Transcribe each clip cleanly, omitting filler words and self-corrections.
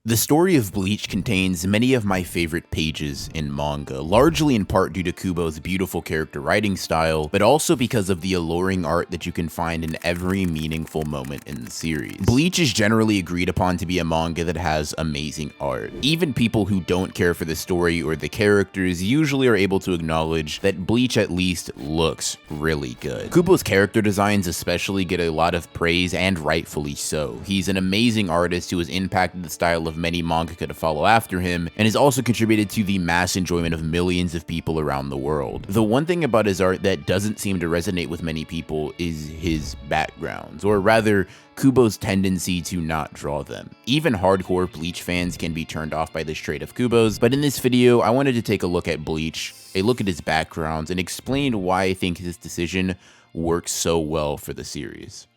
The story of Bleach contains many of my favorite pages in manga, largely in part due to Kubo's beautiful character writing style, but also because of the alluring art that you can find in every meaningful moment in the series. Bleach is generally agreed upon to be a manga that has amazing art. Even people who don't care for the story or the characters usually are able to acknowledge that Bleach at least looks really good. Kubo's character designs especially get a lot of praise, and rightfully so. He's an amazing artist who has impacted the style of many mangaka to follow after him, and has also contributed to the mass enjoyment of millions of people around the world. The one thing about his art that doesn't seem to resonate with many people is his backgrounds, or rather, Kubo's tendency to not draw them. Even hardcore Bleach fans can be turned off by this trait of Kubo's, but in this video, I wanted to take a look at Bleach, a look at his backgrounds, and explain why I think this decision works so well for the series.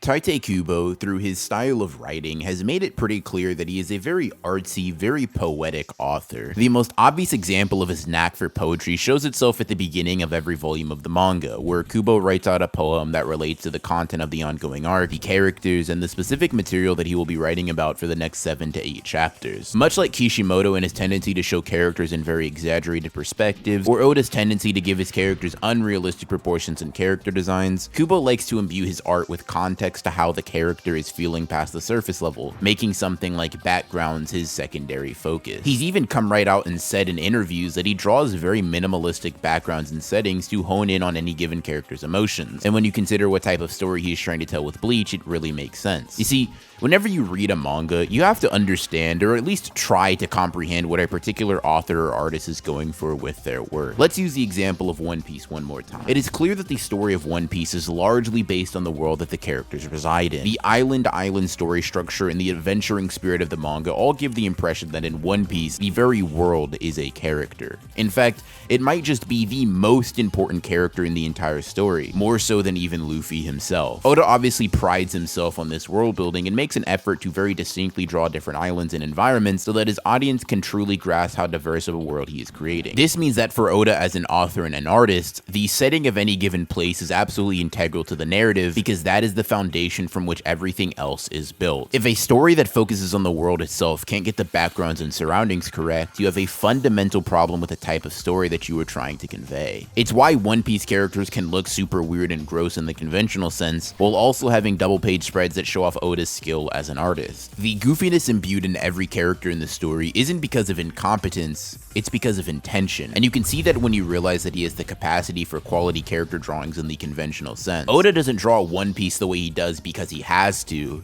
Tite Kubo, through his style of writing, has made it pretty clear that he is a very artsy, very poetic author. The most obvious example of his knack for poetry shows itself at the beginning of every volume of the manga, where Kubo writes out a poem that relates to the content of the ongoing arc, the characters, and the specific material that he will be writing about for the next 7 to 8 chapters. Much like Kishimoto and his tendency to show characters in very exaggerated perspectives, or Oda's tendency to give his characters unrealistic proportions and character designs, Kubo likes to imbue his art with context to how the character is feeling past the surface level, making something like backgrounds his secondary focus. He's even come right out and said in interviews that he draws very minimalistic backgrounds and settings to hone in on any given character's emotions, and when you consider what type of story he's trying to tell with Bleach, it really makes sense. You see, whenever you read a manga, you have to understand, or at least try to comprehend, what a particular author or artist is going for with their work. Let's use the example of One Piece one more time. It is clear that the story of One Piece is largely based on the world that the characters reside in. The island-to-island story structure and the adventuring spirit of the manga all give the impression that in One Piece, the very world is a character. In fact, it might just be the most important character in the entire story, more so than even Luffy himself. Oda obviously prides himself on this world building and makes an effort to very distinctly draw different islands and environments so that his audience can truly grasp how diverse of a world he is creating. This means that for Oda as an author and an artist, the setting of any given place is absolutely integral to the narrative, because that is the foundation from which everything else is built. If a story that focuses on the world itself can't get the backgrounds and surroundings correct, you have a fundamental problem with the type of story that you are trying to convey. It's why One Piece characters can look super weird and gross in the conventional sense, while also having double-page spreads that show off Oda's skill as an artist. The goofiness imbued in every character in the story isn't because of incompetence, it's because of intention, and you can see that when you realize that he has the capacity for quality character drawings in the conventional sense. Oda doesn't draw One Piece the way he does because he has to.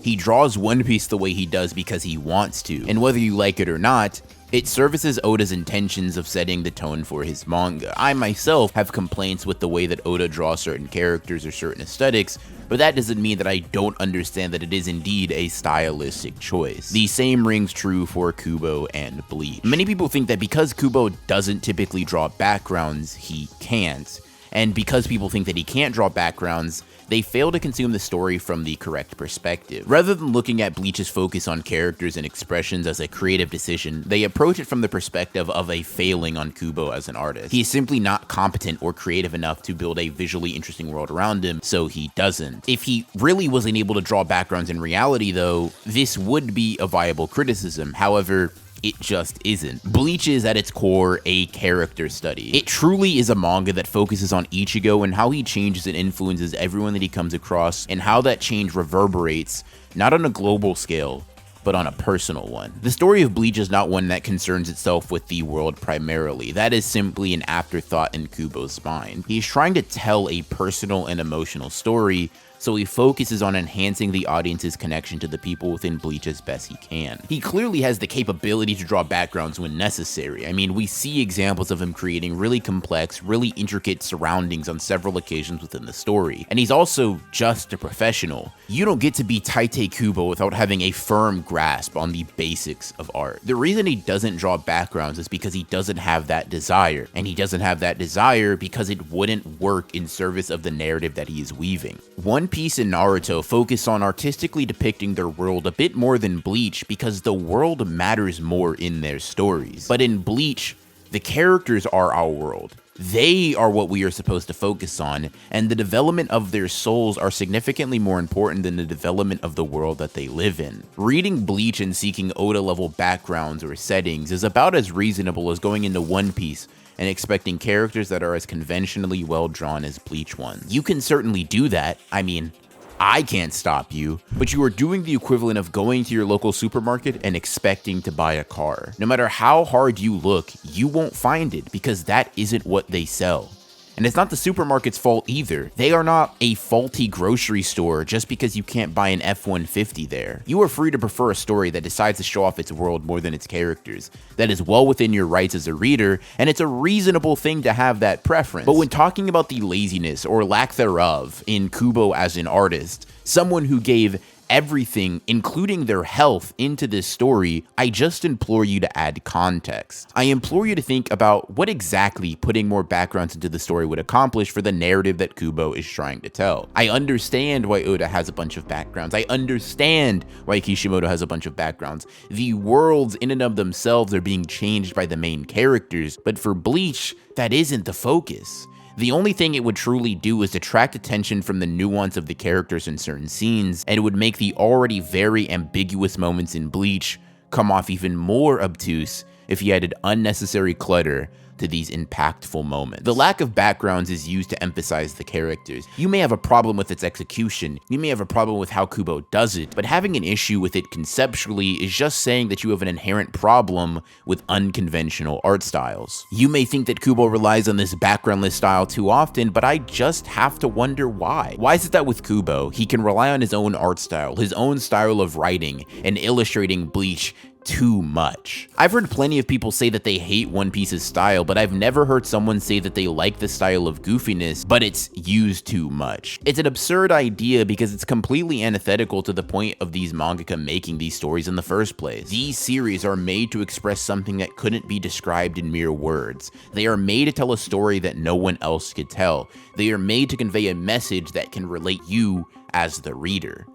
He draws One Piece the way he does because he wants to, and whether you like it or not, it services Oda's intentions of setting the tone for his manga. I myself have complaints with the way that Oda draws certain characters or certain aesthetics, but that doesn't mean that I don't understand that it is indeed a stylistic choice. The same rings true for Kubo and Bleach. Many people think that because Kubo doesn't typically draw backgrounds, he can't, and because people think that he can't draw backgrounds, they fail to consume the story from the correct perspective. Rather than looking at Bleach's focus on characters and expressions as a creative decision, they approach it from the perspective of a failing on Kubo as an artist. He is simply not competent or creative enough to build a visually interesting world around him, so he doesn't. If he really wasn't able to draw backgrounds in reality though, this would be a viable criticism. However, it just isn't. Bleach is at its core a character study. It truly is a manga that focuses on Ichigo and how he changes and influences everyone that he comes across, and how that change reverberates, not on a global scale, but on a personal one. The story of Bleach is not one that concerns itself with the world primarily. That is simply an afterthought in Kubo's mind. He's trying to tell a personal and emotional story, so he focuses on enhancing the audience's connection to the people within Bleach as best he can. He clearly has the capability to draw backgrounds when necessary. I mean, we see examples of him creating really complex, really intricate surroundings on several occasions within the story. And he's also just a professional. You don't get to be Tite Kubo without having a firm grasp on the basics of art. The reason he doesn't draw backgrounds is because he doesn't have that desire. And he doesn't have that desire because it wouldn't work in service of the narrative that he is weaving. One Piece and Naruto focus on artistically depicting their world a bit more than Bleach because the world matters more in their stories. But in Bleach, the characters are our world. They are what we are supposed to focus on, and the development of their souls are significantly more important than the development of the world that they live in. Reading Bleach and seeking Oda-level backgrounds or settings is about as reasonable as going into One Piece and expecting characters that are as conventionally well drawn as Bleach ones. You can certainly do that. I mean, I can't stop you, but you are doing the equivalent of going to your local supermarket and expecting to buy a car. No matter how hard you look, you won't find it because that isn't what they sell. And it's not the supermarket's fault either. They are not a faulty grocery store just because you can't buy an F-150 there. You are free to prefer a story that decides to show off its world more than its characters. That is well within your rights as a reader, and it's a reasonable thing to have that preference. But when talking about the laziness or lack thereof in Kubo as an artist, someone who gave everything, including their health, into this story, I just implore you to add context. I implore you to think about what exactly putting more backgrounds into the story would accomplish for the narrative that Kubo is trying to tell. I understand why Oda has a bunch of backgrounds. I understand why Kishimoto has a bunch of backgrounds. The worlds in and of themselves are being changed by the main characters, but for Bleach, that isn't the focus. The only thing it would truly do is detract attention from the nuance of the characters in certain scenes, and it would make the already very ambiguous moments in Bleach come off even more obtuse if he added unnecessary clutter to these impactful moments. The lack of backgrounds is used to emphasize the characters. You may have a problem with its execution, you may have a problem with how Kubo does it, but having an issue with it conceptually is just saying that you have an inherent problem with unconventional art styles. You may think that Kubo relies on this backgroundless style too often, but I just have to wonder why. Why is it that with Kubo, he can rely on his own art style, his own style of writing, and illustrating Bleach too much? I've heard plenty of people say that they hate One Piece's style, but I've never heard someone say that they like the style of goofiness, but it's used too much. It's an absurd idea because it's completely antithetical to the point of these mangaka making these stories in the first place. These series are made to express something that couldn't be described in mere words. They are made to tell a story that no one else could tell. They are made to convey a message that can relate you as the reader.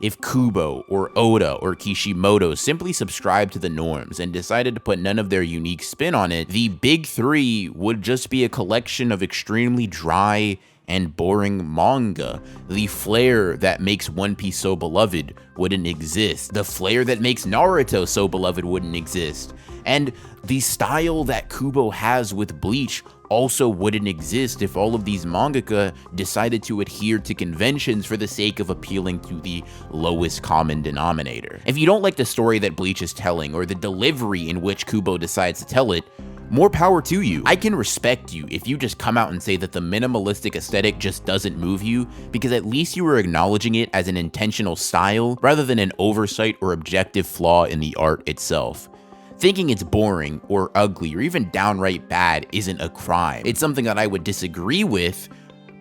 If Kubo or Oda or Kishimoto simply subscribed to the norms and decided to put none of their unique spin on it, the big three would just be a collection of extremely dry and boring manga. The flair that makes One Piece so beloved wouldn't exist. The flair that makes Naruto so beloved wouldn't exist. And the style that Kubo has with Bleach also wouldn't exist if all of these mangaka decided to adhere to conventions for the sake of appealing to the lowest common denominator. If you don't like the story that Bleach is telling or the delivery in which Kubo decides to tell it, more power to you. I can respect you if you just come out and say that the minimalistic aesthetic just doesn't move you, because at least you are acknowledging it as an intentional style rather than an oversight or objective flaw in the art itself. Thinking it's boring or ugly or even downright bad isn't a crime. It's something that I would disagree with,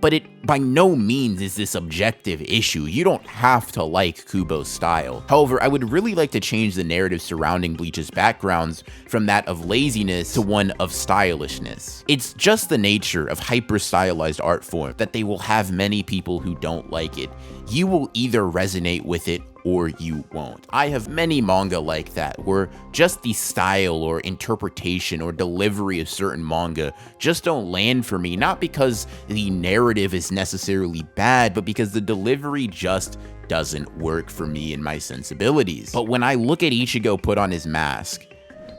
but it by no means is this objective issue. You don't have to like Kubo's style. However, I would really like to change the narrative surrounding Bleach's backgrounds from that of laziness to one of stylishness. It's just the nature of hyper-stylized art form that they will have many people who don't like it. You will either resonate with it or you won't. I have many manga like that, where just the style or interpretation or delivery of certain manga just don't land for me, not because the narrative is necessarily bad, but because the delivery just doesn't work for me and my sensibilities. But when I look at Ichigo put on his mask,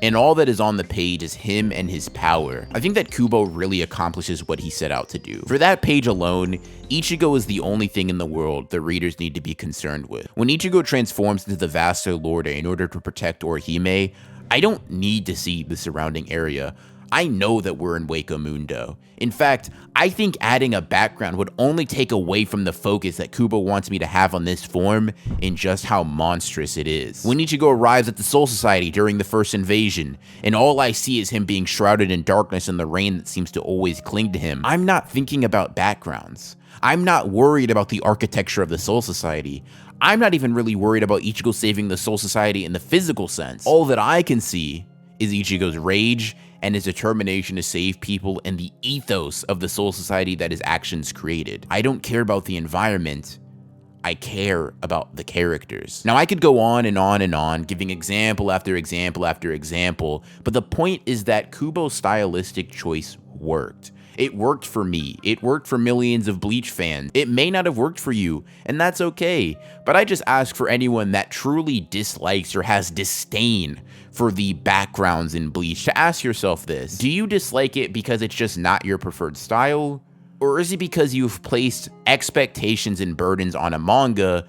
and all that is on the page is him and his power, I think that Kubo really accomplishes what he set out to do. For that page alone, Ichigo is the only thing in the world the readers need to be concerned with. When Ichigo transforms into the Vaster Lord in order to protect Orihime, I don't need to see the surrounding area. I know that we're in Wako Mundo. In fact, I think adding a background would only take away from the focus that Kubo wants me to have on this form in just how monstrous it is. When Ichigo arrives at the Soul Society during the first invasion, and all I see is him being shrouded in darkness and the rain that seems to always cling to him, I'm not thinking about backgrounds. I'm not worried about the architecture of the Soul Society. I'm not even really worried about Ichigo saving the Soul Society in the physical sense. All that I can see is Ichigo's rage and his determination to save people and the ethos of the Soul Society that his actions created. I don't care about the environment. I care about the characters. Now, I could go on and on and on, giving example after example after example, but the point is that Kubo's stylistic choice worked. It worked for me. It worked for millions of Bleach fans. It may not have worked for you, and that's okay. But I just ask for anyone that truly dislikes or has disdain for the backgrounds in Bleach to ask yourself this. Do you dislike it because it's just not your preferred style? Or is it because you've placed expectations and burdens on a manga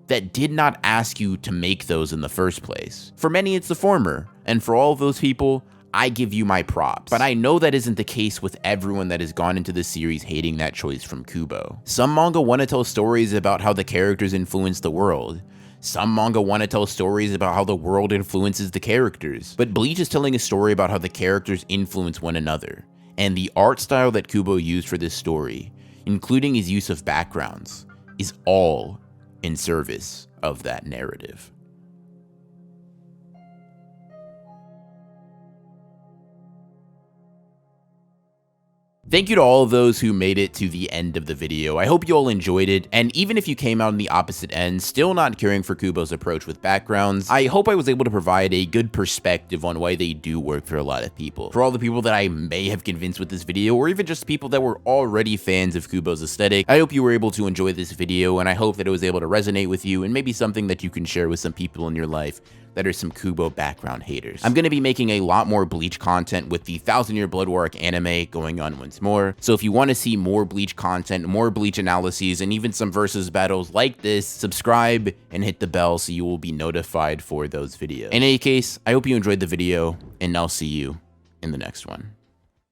that did not ask you to make those in the first place? For many, it's the former, and for all of those people, I give you my props. But I know that isn't the case with everyone that has gone into the series hating that choice from Kubo. Some manga want to tell stories about how the characters influence the world. Some manga want to tell stories about how the world influences the characters. But Bleach is telling a story about how the characters influence one another. And the art style that Kubo used for this story, including his use of backgrounds, is all in service of that narrative. Thank you to all of those who made it to the end of the video. I hope you all enjoyed it, and even if you came out on the opposite end, still not caring for Kubo's approach with backgrounds, I hope I was able to provide a good perspective on why they do work for a lot of people. For all the people that I may have convinced with this video, or even just people that were already fans of Kubo's aesthetic, I hope you were able to enjoy this video, and I hope that it was able to resonate with you, and maybe something that you can share with some people in your life that are some Kubo background haters. I'm going to be making a lot more Bleach content with the 1000-Year Blood War Arc anime going on once more. So if you want to see more Bleach content, more Bleach analyses, and even some versus battles like this, subscribe and hit the bell so you will be notified for those videos. In any case, I hope you enjoyed the video, and I'll see you in the next one.